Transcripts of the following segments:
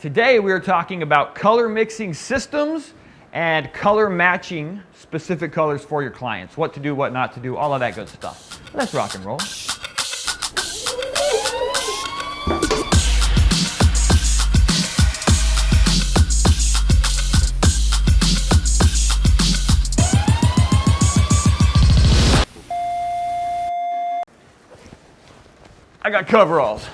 Today we are talking about color mixing systems and color matching specific colors for your clients. What to do, what not to do, all of that good stuff. Let's rock and roll. I got coveralls.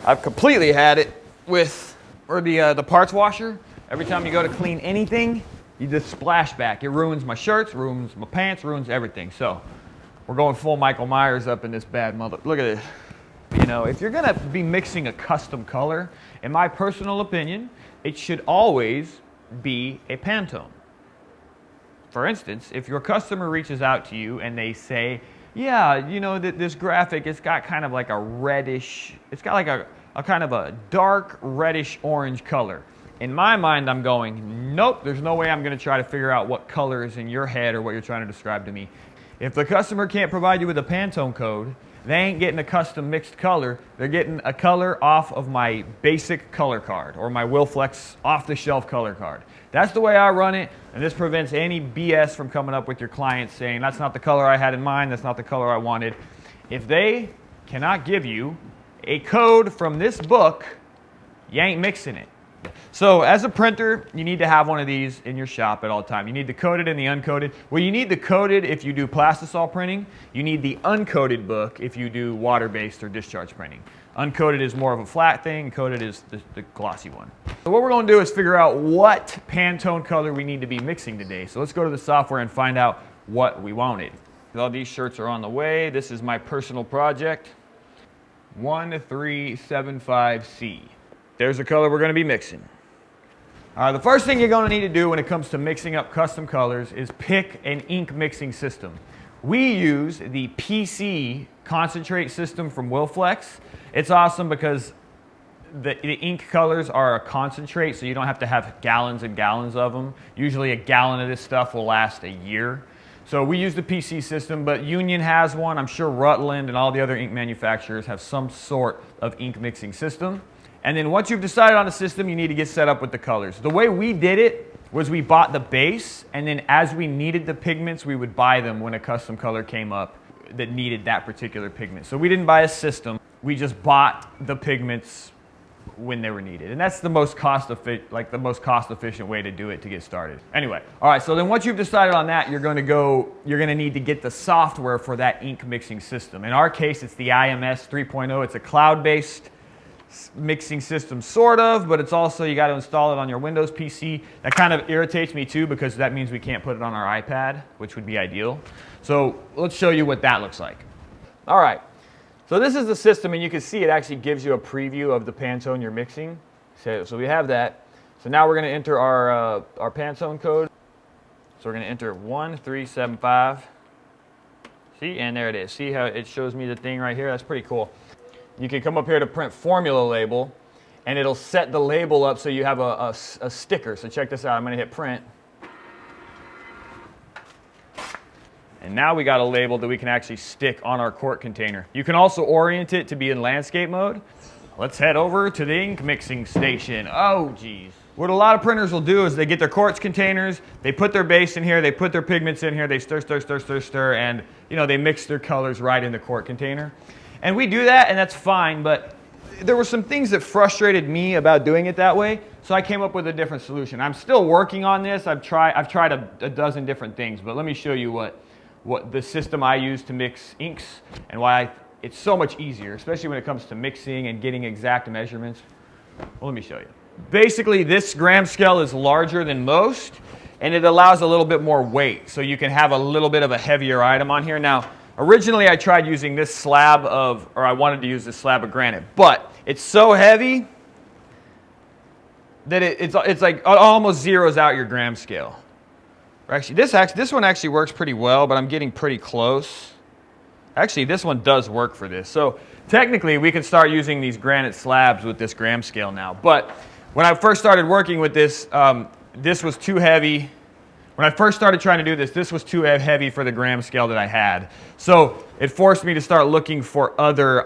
I've completely had it with the parts washer. Every time you go to clean anything, you just splash back. It ruins my shirts, ruins my pants, ruins everything. So we're going full Michael Myers up in this bad mother. Look at this. You know, if you're gonna be mixing a custom color, in my personal opinion, it should always be a Pantone. For instance, if your customer reaches out to you and they say, yeah, you know, this graphic, it's got kind of like a reddish, it's got like a kind of a dark reddish orange color. In my mind, I'm going, nope, there's no way I'm going to try to figure out what color is in your head or what you're trying to describe to me. If the customer can't provide you with a Pantone code, they ain't getting a custom mixed color. They're getting a color off of my basic color card or my Willflex off-the-shelf color card. That's the way I run it, and this prevents any BS from coming up with your clients saying, that's not the color I had in mind, that's not the color I wanted. If they cannot give you a code from this book, you ain't mixing it. So as a printer, you need to have one of these in your shop at all time. You need the coded and the uncoded. Well, you need the coded if you do plastisol printing. You need the uncoded book if you do water-based or discharge printing. Uncoded is more of a flat thing, coded is the glossy one. So what we're going to do is figure out what Pantone color we need to be mixing today. So let's go to the software and find out what we wanted. All these shirts are on the way. This is my personal project. 1375C. There's the color we're going to be mixing. The first thing you're going to need to do when it comes to mixing up custom colors is pick an ink mixing system. We use the PC concentrate system from Willflex. It's awesome because the ink colors are a concentrate, so you don't have to have gallons and gallons of them. Usually a gallon of this stuff will last a year. So we use the PC system, but Union has one. I'm sure Rutland and all the other ink manufacturers have some sort of ink mixing system. And then once you've decided on a system, you need to get set up with the colors. The way we did it was we bought the base, and then as we needed the pigments, we would buy them when a custom color came up that needed that particular pigment. So we didn't buy a system. We just bought the pigments when they were needed. And that's the most cost-efficient way to do it to get started. Anyway, all right, so then once you've decided on that, you're going to need to get the software for that ink mixing system. In our case, it's the IMS 3.0. It's a cloud-based mixing system, sort of, but it's also, you got to install it on your Windows PC. That kind of irritates me too, because that means we can't put it on our iPad, which would be ideal. So let's show you what that looks like. All right, so this is the system, and you can see it actually gives you a preview of the Pantone you're mixing. So we have that. So now we're going to enter our Pantone code. So we're going to enter 1375. See, and there it is. See how it shows me the thing right here? That's pretty cool. You can come up here to print formula label, and it'll set the label up so you have a sticker. So check this out. I'm going to hit print. And now we got a label that we can actually stick on our quart container. You can also orient it to be in landscape mode. Let's head over to the ink mixing station. Oh, geez. What a lot of printers will do is they get their quartz containers, they put their base in here, they put their pigments in here, they stir, and you know, they mix their colors right in the quart container. And we do that, and that's fine, but there were some things that frustrated me about doing it that way, so I came up with a different solution. I'm still working on this. I've tried a dozen different things, but let me show you what the system I use to mix inks and why it's so much easier, especially when it comes to mixing and getting exact measurements. Well, let me show you. Basically, this gram scale is larger than most, and it allows a little bit more weight, so you can have a little bit of a heavier item on here. Now, originally, I tried using this slab I wanted to use this slab of granite, but it's so heavy that it's like it almost zeroes out your gram scale. Actually, this one actually works pretty well, but I'm getting pretty close. Actually, this one does work for this. So technically, we can start using these granite slabs with this gram scale now. But when I first started working with this, this was too heavy. When I first started trying to do this, this was too heavy for the gram scale that I had. So it forced me to start looking for other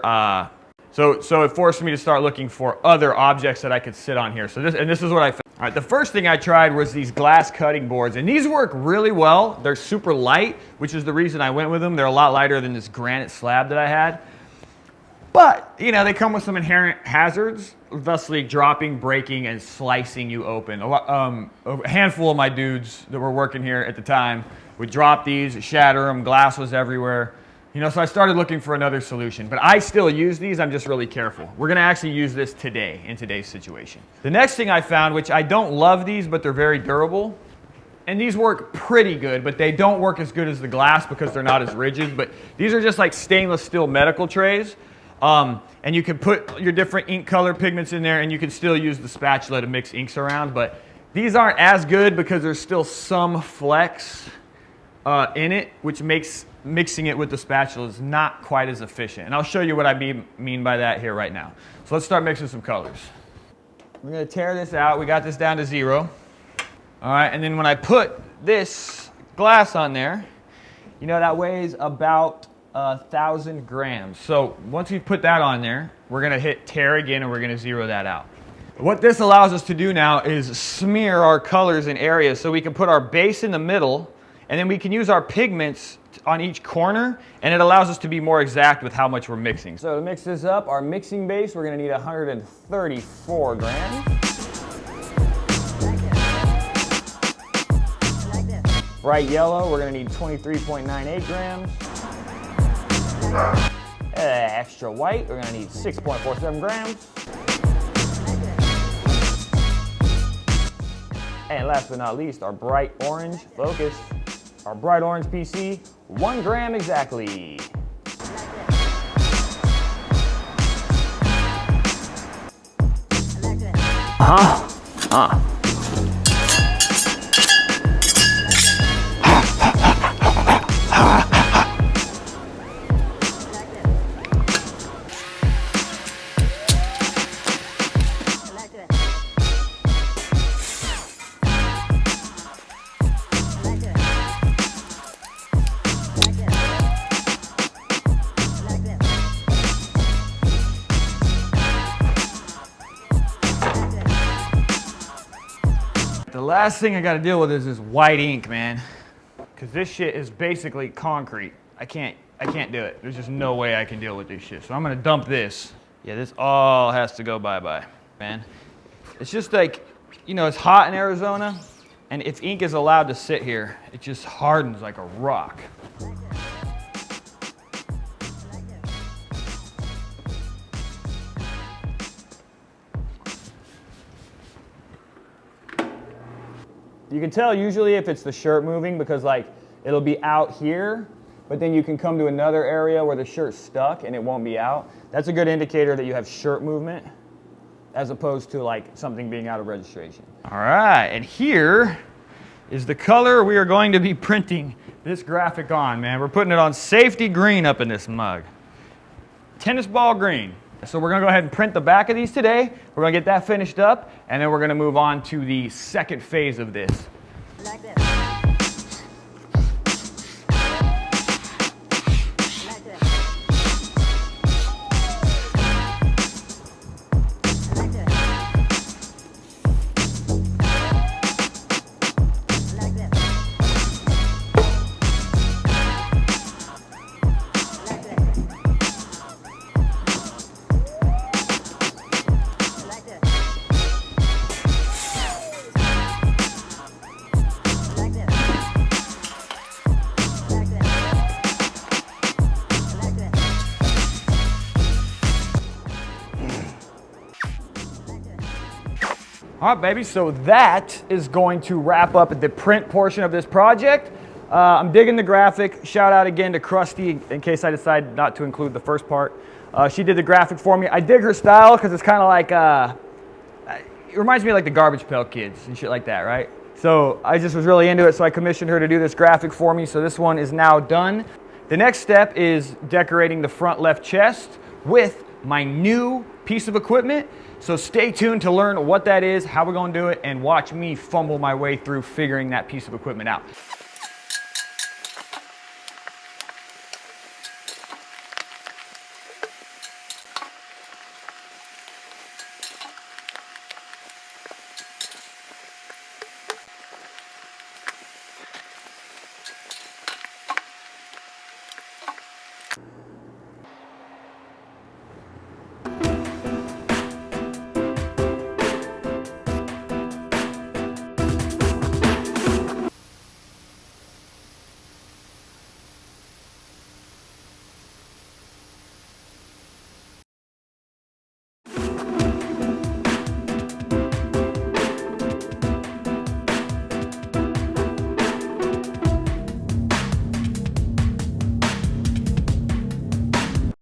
So it forced me to start looking for other objects that I could sit on here. So this is what I found. All right, the first thing I tried was these glass cutting boards, and these work really well. They're super light, which is the reason I went with them. They're a lot lighter than this granite slab that I had. But, you know, they come with some inherent hazards, thusly dropping, breaking, and slicing you open. A handful of my dudes that were working here at the time would drop these, shatter them, glass was everywhere. You know, so I started looking for another solution. But I still use these, I'm just really careful. We're gonna actually use this today, in today's situation. The next thing I found, which I don't love these, but they're very durable, and these work pretty good, but they don't work as good as the glass because they're not as rigid, but these are just like stainless steel medical trays. And you can put your different ink color pigments in there, and you can still use the spatula to mix inks around, but these aren't as good because there's still some flex in it, which makes mixing it with the spatula is not quite as efficient. And I'll show you what I mean by that here right now. So let's start mixing some colors. We're going to tear this out. We got this down to 0. All right, and then when I put this glass on there, you know, that weighs about 1,000 grams. So once we put that on there, we're going to hit tear again, and we're going to 0 that out. What this allows us to do now is smear our colors in areas, so we can put our base in the middle, and then we can use our pigments on each corner, and it allows us to be more exact with how much we're mixing. So to mix this up, our mixing base, we're going to need 134 grams. Bright yellow, we're going to need 23.98 grams. Extra white, we're going to need 6.47 grams. And last but not least, our bright orange, focus. Our bright orange PC, 1 gram exactly. The last thing I got to deal with is this white ink, man, because this shit is basically concrete. I can't do it. There's just no way I can deal with this shit. So I'm gonna dump this. Yeah, this all has to go bye-bye, man. It's just like, you know, it's hot in Arizona, and if ink is allowed to sit here, it just hardens like a rock. You can tell usually if it's the shirt moving because like it'll be out here, but then you can come to another area where the shirt's stuck and it won't be out. That's a good indicator that you have shirt movement as opposed to like something being out of registration. All right, and here is the color we are going to be printing this graphic on, man. We're putting it on safety green up in this mug. Tennis ball green. So we're gonna go ahead and print the back of these today. We're gonna get that finished up, and then we're gonna move on to the second phase of this. Like this. All right, baby, so that is going to wrap up the print portion of this project. I'm digging the graphic. Shout out again to Krusty in case I decide not to include the first part. She did the graphic for me. I dig her style because it's kind of like, it reminds me of like the Garbage Pail Kids and shit like that, right? So I just was really into it, so I commissioned her to do this graphic for me. So this one is now done. The next step is decorating the front left chest with my new piece of equipment. So stay tuned to learn what that is, how we're going to do it, and watch me fumble my way through figuring that piece of equipment out.